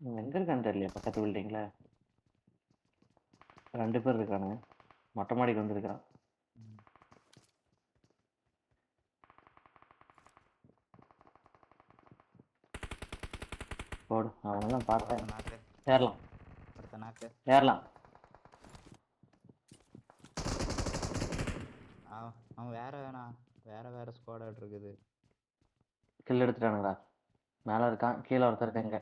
எங்க இருக்கான்னு தெரியல. பக்கத்து பில்டிங்ல 2 பேர் இருக்கானுங்க. மொட்டை மாடிக்கு வந்திருக்கான். போடு, அவனெல்லாம் பார்த்தேன். ஏறலாம் ஏறலாம். அவன் வேற ஸ்குவாட் இருக்குது. கில் எடுத்துட்டானுங்களா? மேல இருக்கான், கீழே ஒருத்தர் இருக்காங்க.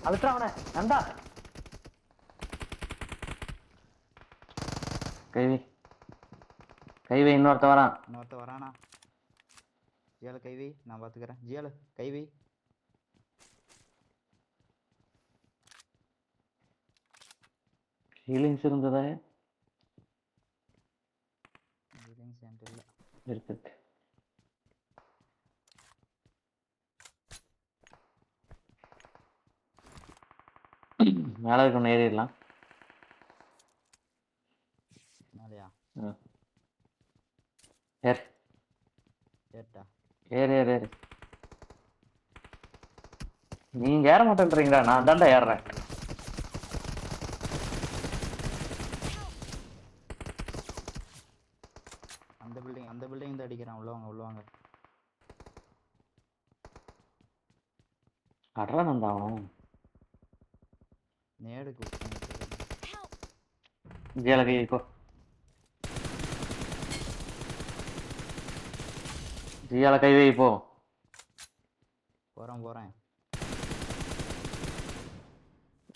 அழுத்தா அவனை நந்தா. கைவி இன்னொருத்த வரானா? ஜியால கைவி, நான் பாத்துக்கிறேன். ஜியால கைவி. ஹீலிங்ஸ் இருந்ததா? ஹீலிங்ஸ் என்கிட்ட இல்ல. இருக்கு. மேல இருக்க ஏறிடலாம். மேலையா? ஏறு. ஏறு. நீங்க ஏற மாட்டேன்றீங்களா? நான் தாண்டா ஏறுறேன். அந்த பில்டிங் தான் அடிக்கிறான். உள்ளவாங்க. அட்ரா நந்தா அவன். நேடு ஜியால கை வைக்கோ. ஜியால கை வை போ. போறேன்.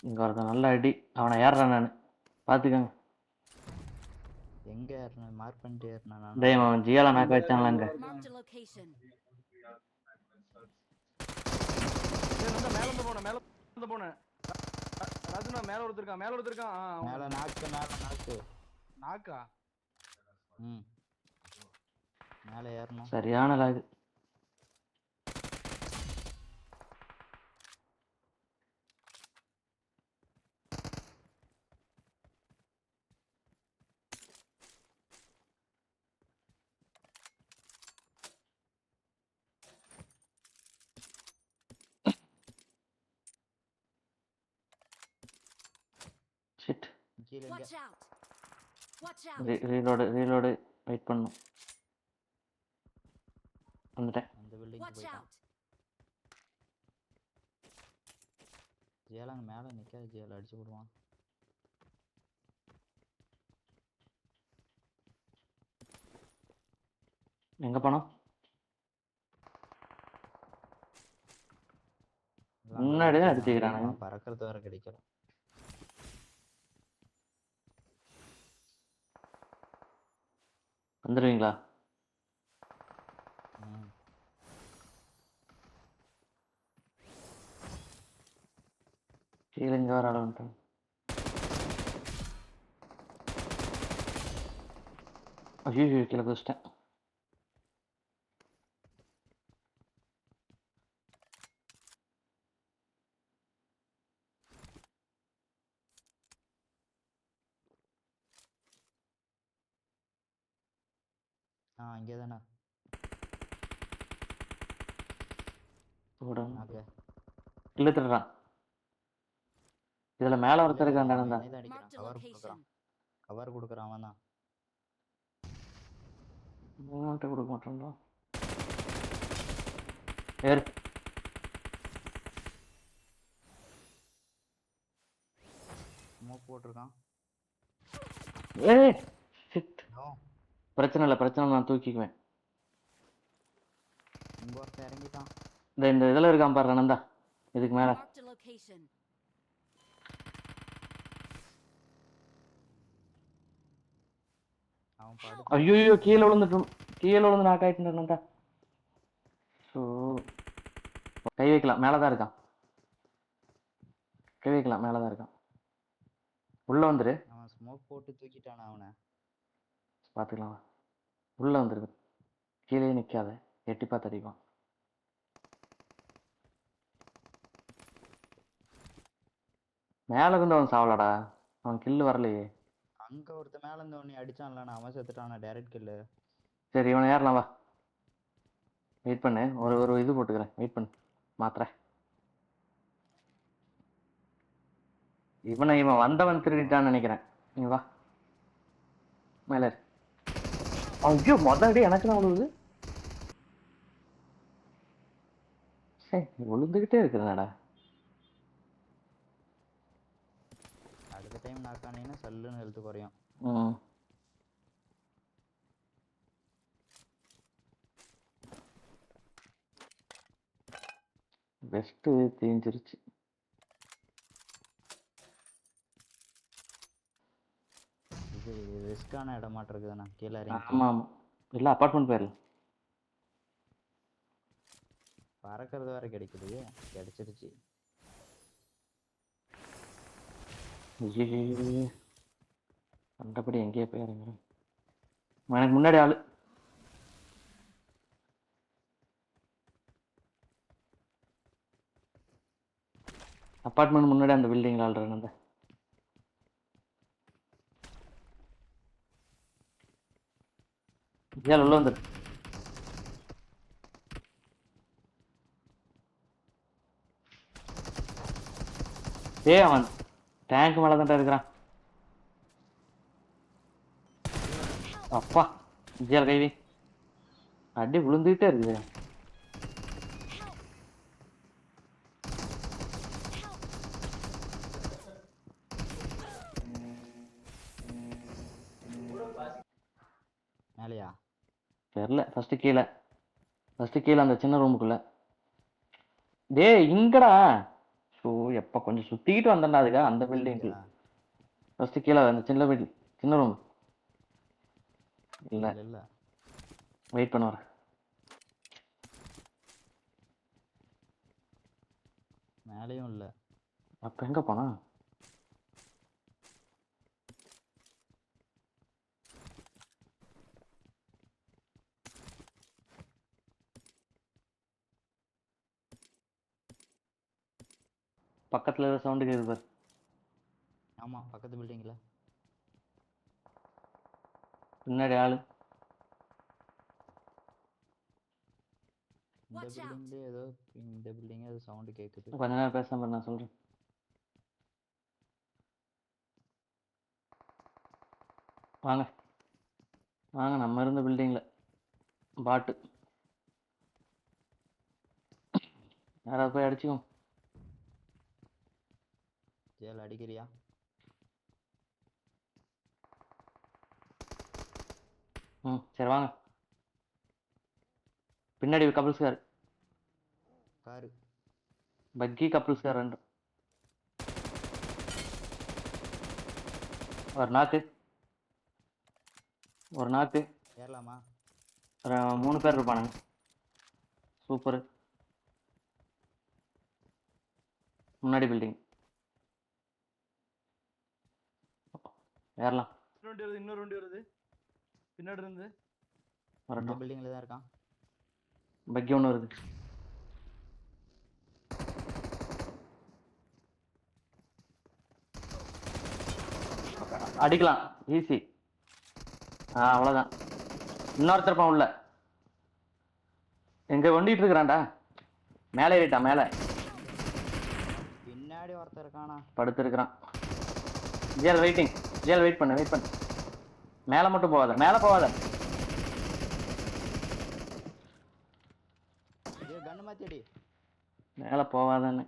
இங்க ஒருத்த நல்ல அடி. அவனை ஏறுறேன் நானு, பாத்துக்கங்க. எங்க ஏறின? மார்க் பண்ணிட்டு ஏறினா? டேய் அவன் ஜியால நாக்க வச்சான்ல அங்க. மேல போன ராஜுனா மேல ஒருத்தருக்கான். மேல நாக்கு. நாக்கா? மேல ஏறணும். சரியான லாகு. ஷிட். ரீலோடு வெயிட் பண்ணனும். வந்துட்டேன். அந்த பில்டிங் போய்ட்டான். ஜியாலங்க மேல நிக்காத. ஜியால அடிச்சு விடுவான். எங்க போனோம்? முன்னாடிதான் அடிச்சுக்கிறானுங்க. பறக்கிறது வர கிடைக்கல. வந்துருவீங்களா? கீழே இங்க வர ஆரம்பிட்டேன். ஐயோ கீழே குதிச்சிட்டேன். இங்கேதானே இழுத்துடுறான். இதுல மேல ஒருத்தர் இருக்கான். கவர் கொடுக்குறான். அவன் தான் கொடுக்க மாட்டான். ஏறு. ஸ்மோக் போட்டிருக்கான். ஏய் ஷிட். பிரச்சனை இல்லை, நான் தூக்கிக்குவேன். இறங்கிட்டான். இந்த இதுல இருக்கான் பாரு நந்தா, இதுக்கு மேல. ஐயோ கீழே விழுந்து நாக் ஆயிட்டு நந்தா. கை வைக்கலாம், மேலதான் இருக்கான். உள்ள வந்துரு. அவன் ஸ்மோக் போட்டு தூக்கிட்டானா? அவனை பாத்துக்கலாம். உள்ள வந்துரு, கீழே நிக்காத, எட்டி பார்த்து அடிப்பான். மேல இருந்து அவன் சாவலடா, அவன் கில்லு வரலையே. அங்க ஒருத்த மேல இருந்து ஒன்னு அடிச்சான்ல, அவன் செத்துட்டானா? டைரக்ட் கில்லு. சரி இவனை ஏறலாம் வா. வெயிட் பண்ணு, ஒரு இது போட்டுக்கிறேன். வெயிட் பண்ணு, மாத்திர இவன் வந்தவன் திருடிட்டான்னு நினைக்கிறேன். நீ வா மேல இரு. ஐயோ முதல்டி எனக்கு தான் விழுவுது. சரி விழுந்துகிட்டே இருக்கிறேன்டா. அடுத்த டைம் நாக்கானீங்கன்னா சல்லுன்னு ஹெல்த் குறையும். ம் பெஸ்ட்டு தீஞ்சிருச்சு. இது ரிஸ்கான இடமாட்டு இருக்குதுண்ணா. கீழே இறங்கி ஆமாம் ஆமாம். இல்லை அப்பார்ட்மெண்ட் போயிடலாம். பறக்கிறது வேற கிடைக்குது. கிடைச்சிருச்சு. ஐயோ கண்டபடி எங்கேயே போய் இறங்குறேன். எனக்கு முன்னாடி ஆளு. அப்பார்ட்மெண்ட் முன்னாடி அந்த பில்டிங்ல ஆள்றேன். அந்த ஏன் உள்ள வந்துரு. அவன் டேங்க் மேல தான் இருக்கிறான். அப்பா ஜியால் கைவி அடி விழுந்துகிட்டே இருக்குது. மேலையா? தெரியல. ஃபர்ஸ்ட் கீழே அந்த சின்ன ரூமுக்குள்ள. டேய் இங்கடா. ஸோ எப்போ கொஞ்சம் சுத்திக்கிட்டு வந்தேன்டா அதுக்கா அந்த பில்டிங்க்கு. ஃபர்ஸ்ட் கீழே அந்த சின்ன ரூம். இல்லை இல்ல வெயிட் பண்ண வரேன். மேலையும் இல்ல. அப்ப எங்க போனா? பக்கத்துல ஏதோ சவுண்டு கேக்குது பாரு. ஆமா பக்கத்து பில்டிங்ல. பின்னாடி ஆளு. இந்த பில்டிங்ல ஏதோ சவுண்ட் கேக்குது. கொஞ்ச நேரம் பேசாம இரு, நான் சொல்றேன். வாங்க வாங்க நம்ம இருந்த பில்டிங்ல பாட்டு யாராவது போய் அடிச்சுக்கோம். ஜெயல் அடிக்கிறியா? சரி வாங்க. பின்னாடி கபிள்ஸ் கார். பக்கி கபிள்ஸ் கார் ரெண்டு. ஒரு நாக்கு ஏறலாமா? 3 பேர் இருப்பானுங்க. சூப்பர். முன்னாடி பில்டிங் ஏறலாம். இன்னொரு வண்டி வருது பின்னாடி இருந்து. இந்த பில்டிங்ல தான் இருக்கான். பக்கி ஒன்று வருது. அடிக்கலாம் ஈஸி. அவ்வளோதான். இன்னொருத்தரப்பான் உள்ள எங்க வண்டிட்டு இருக்கிறான்டா. மேலே ஏறிட்டான். மேலே பின்னாடி ஒருத்தர் இருக்கானா? படுத்திருக்கிறான். ஜியால் வெயிட் பண்ணு. மேலே மட்டும் போகாத. கண்ணு மாத்திடி. மேலே போகாதன்னு